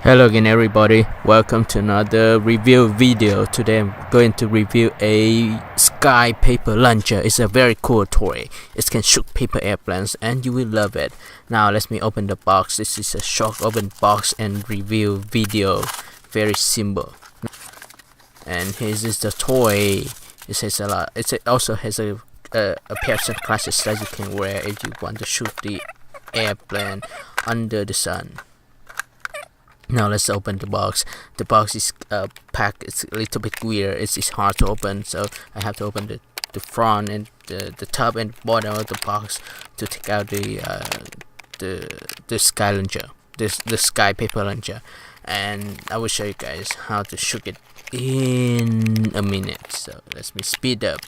Hello again everybody, welcome to another review video. Today I'm going to review a SkyPaper Launcher. It's a very cool toy. It can shoot paper airplanes and you will love it. Now let me open the box. This is a short open box and review video. Very simple. And here's the toy. It has a lot. It also has a pair of sunglasses that you can wear if you want to shoot the airplane under the sun. Now let's open the box. The box is packed. It's a little bit weird. It's hard to open, so I have to open the front and the top and bottom of the box to take out the sky launcher, the SkyPaper Launcher, and I will show you guys how to shoot it in a minute. So let me speed up.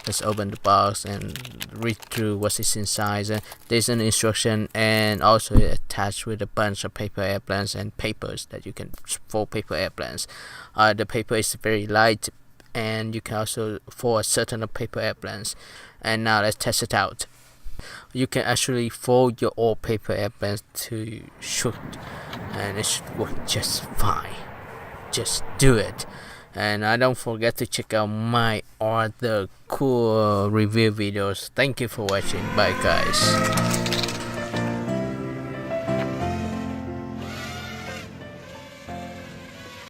Let's open the box and read through what is inside. There's an instruction and also attached with a bunch of paper airplanes and papers that you can fold paper airplanes. The paper is very light and you can also fold a certain paper airplanes. And now let's test it out. You can actually fold your old paper airplanes to shoot and it should work just fine. Just do it. And don't forget to check out my other cool review videos. Thank you for watching. Bye guys.